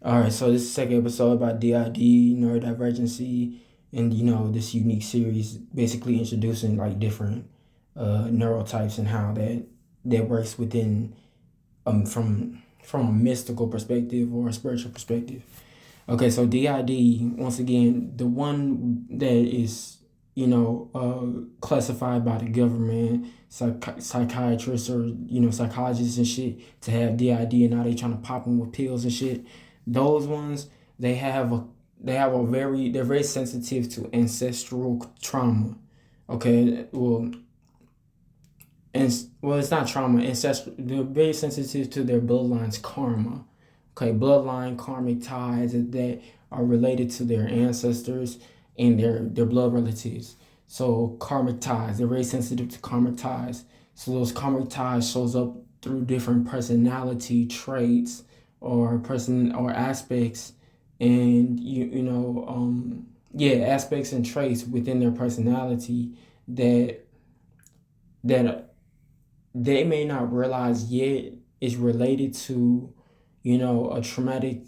All right, so this is the second episode about D.I.D, neurodivergency, and this unique series basically introducing like different neurotypes and how that works within from a mystical perspective or a spiritual perspective. Okay, so D.I.D, once again, the one that is classified by the government, psychiatrists or psychologists and shit to have D.I.D, and now they trying to pop them with pills and shit. Those ones, they have a they're very sensitive to ancestral trauma. Okay, well, it's not trauma. Ancestral. They're very sensitive to their bloodline's karma. Okay, bloodline karmic ties that are related to their ancestors and their blood relatives. So karmic ties. They're very sensitive to karmic ties. So those karmic ties shows up through different personality traits or aspects, and aspects and traits within their personality that they may not realize yet is related to, a traumatic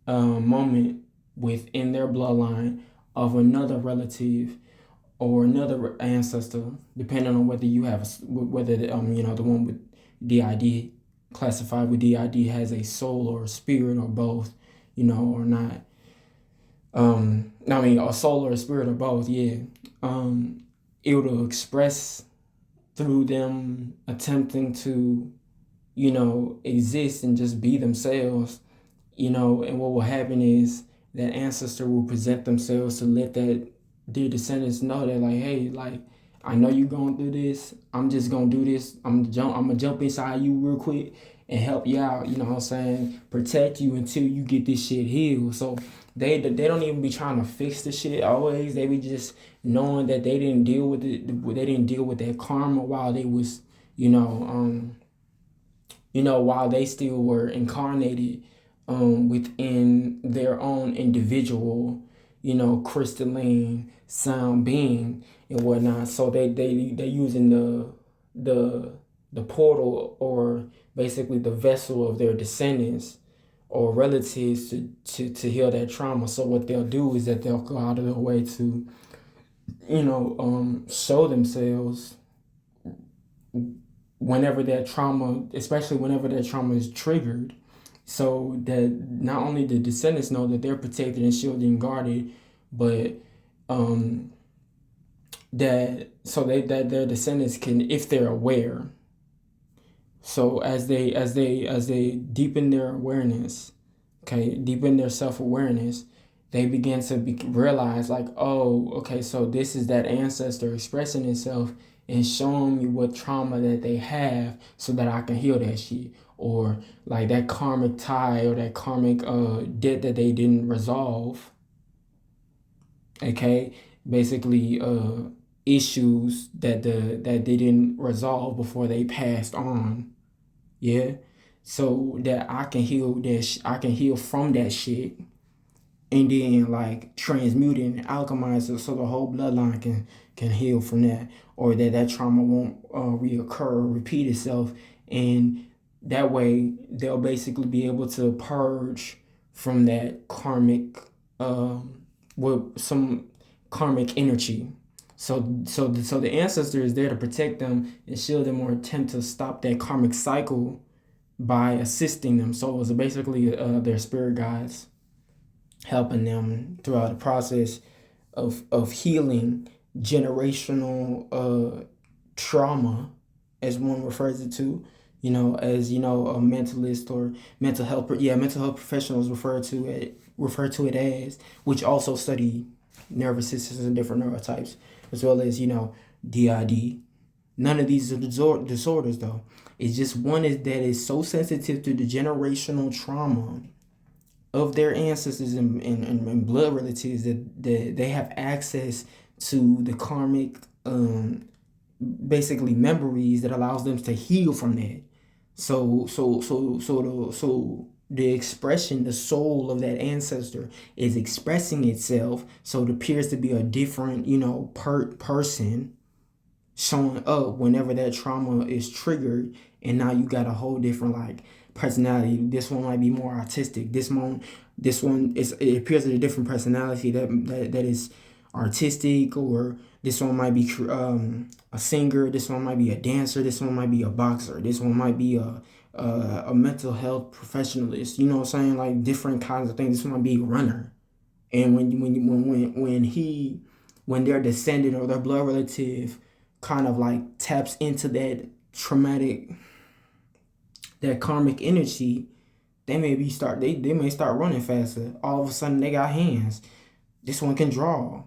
moment within their bloodline of another relative or another ancestor, depending on whether you have whether the one with DID classified with DID has a soul or a spirit or both, or not. A soul or a spirit or both, yeah. It will express through them attempting to, exist and just be themselves, and what will happen is that ancestor will present themselves to let their descendants know that, like, hey, like, I know you going through this. I'm just gonna do this. I'm gonna jump inside you real quick and help you out. You know what I'm saying? Protect you until you get this shit healed. So they don't even be trying to fix the shit always. They be just knowing that they didn't deal with it. They didn't deal with that karma while they was, while they still were incarnated within their own individual, crystalline sound being and whatnot. So they using the portal, or basically the vessel of their descendants or relatives to heal that trauma. So what they'll do is that they'll go out of their way to, show themselves whenever that trauma, especially whenever that trauma is triggered, so that not only the descendants know that they're protected and shielded and guarded, but that their descendants can, if they're aware. So as they deepen their awareness, okay, deepen their self-awareness, they begin to realize, like, oh, okay, so this is that ancestor expressing itself and showing me what trauma that they have so that I can heal that shit. Or like that karmic tie or that karmic debt that they didn't resolve. Okay, basically issues that they didn't resolve before they passed on. Yeah, so that I can heal I can heal from that shit, and then like transmute it and alchemize it so the whole bloodline can heal from that, or that trauma won't reoccur or repeat itself, and that way they'll basically be able to purge from that karmic with some karmic energy. So the ancestor is there to protect them and shield them, or attempt to stop that karmic cycle by assisting them. So it's basically their spirit guides helping them throughout the process of healing generational trauma, as one refers it to, as a mentalist or mental health professionals refer to it as, which also study nervous systems and different neurotypes, as well as DID. None of these are disorders though. It's just one that is so sensitive to the generational trauma of their ancestors and blood relatives that they have access to the karmic basically memories that allows them to heal from that. So the expression, the soul of that ancestor is expressing itself, so it appears to be a different, person showing up whenever that trauma is triggered, and now you got a whole different like personality. This one might be more artistic. This one it appears as a different personality that is artistic, or this one might be a singer. This one might be a dancer. This one might be a boxer. This one might be a mental health professionalist. You know what I'm saying? Like different kinds of things. This one might be a runner. And when their descendant or their blood relative kind of like taps into that traumatic, that karmic energy, they may start running faster. All of a sudden they got hands. This one can draw.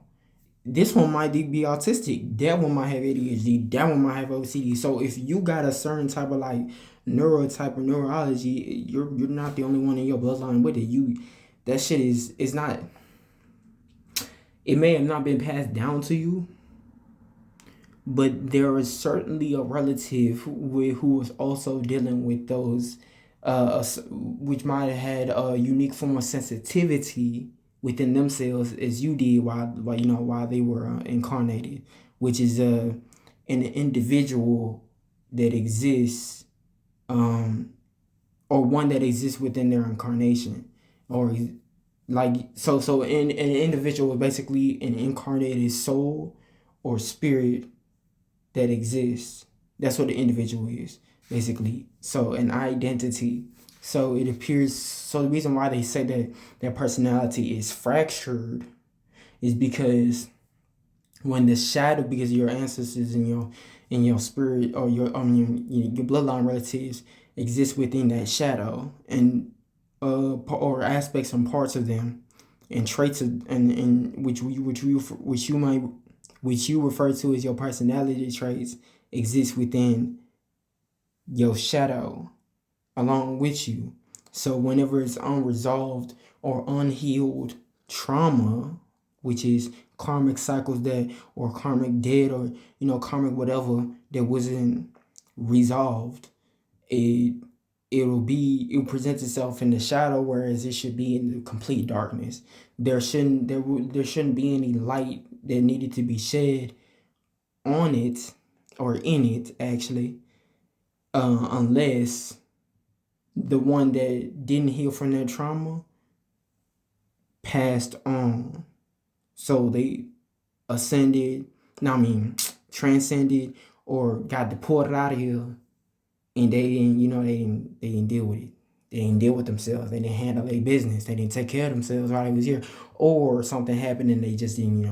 This one might be autistic. That one might have ADHD. That one might have OCD. So if you got a certain type of like neurotype or neurology, you're not the only one in your bloodline with it. That shit is not. It may have not been passed down to you, but there is certainly a relative who was also dealing with those, which might have had a unique form of sensitivity within themselves as you did while they were incarnated, which is an individual that exists, or one that exists within their incarnation, or like so an individual is basically an incarnated soul or spirit that exists. That's what the individual is, basically. So an identity. So it appears. So the reason why they say that their personality is fractured is because when the shadow, because your ancestors and your spirit, or your bloodline relatives exist within that shadow, and or aspects and parts of them, and traits of, and which you refer to as your personality traits, exist within your shadow along with you. So whenever it's unresolved or unhealed trauma, which is karmic cycles or karmic debt, or karmic whatever that wasn't resolved, it presents itself in the shadow, whereas it should be in the complete darkness. There shouldn't be any light that needed to be shed on it, or in it actually, unless the one that didn't heal from their trauma passed on. So they transcended, or got deported out of here, and they didn't deal with it. They didn't deal with themselves. They didn't handle their business. They didn't take care of themselves while they was here, or something happened and they just didn't,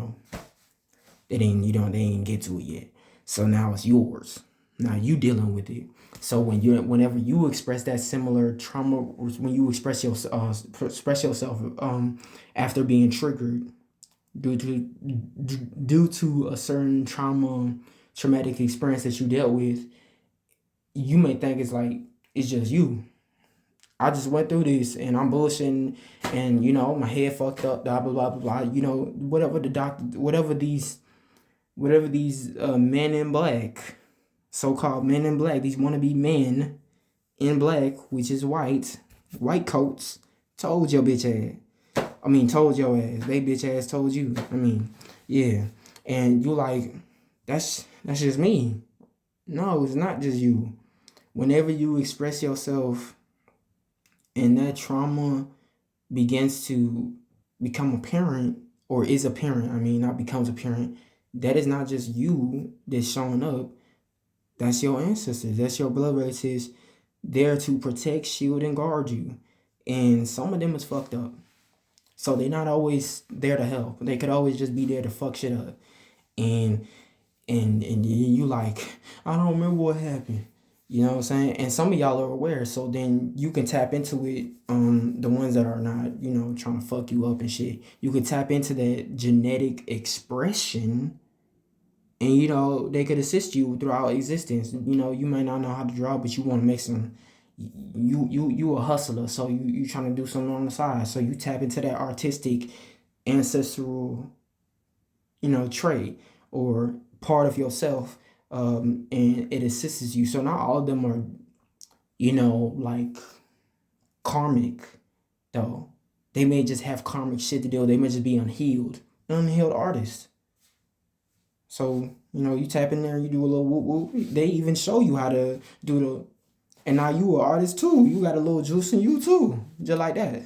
they didn't get to it yet. So now it's yours. Now you dealing with it. So whenever you express that similar trauma, when you express yourself after being triggered due to a certain traumatic experience that you dealt with, you may think it's just you. I just went through this and I'm bullshitting, and my head fucked up, blah blah blah blah blah. Whatever these men in black, so-called men in black, these wannabe men in black, which is white coats, told your bitch ass. Told your ass. They bitch ass told you. Yeah. And you like, that's just me. No, it's not just you. Whenever you express yourself and that trauma begins to become apparent, or is apparent, not becomes apparent, that is not just you that's showing up. That's your ancestors. That's your blood relatives there to protect, shield, and guard you. And some of them is fucked up. So they're not always there to help. They could always just be there to fuck shit up. And you like, I don't remember what happened. You know what I'm saying? And some of y'all are aware, so then you can tap into it. The ones that are not, trying to fuck you up and shit. You can tap into that genetic expression, and they could assist you throughout existence. You might not know how to draw, but you want to make some. You a hustler, so you trying to do something on the side. So you tap into that artistic, ancestral, trait or part of yourself, and it assists you. So not all of them are, like karmic, though. They may just have karmic shit to deal. They may just be unhealed artists. So, you tap in there, you do a little whoop whoop. They even show you how to do And now you an artist too. You got a little juice in you too. Just like that.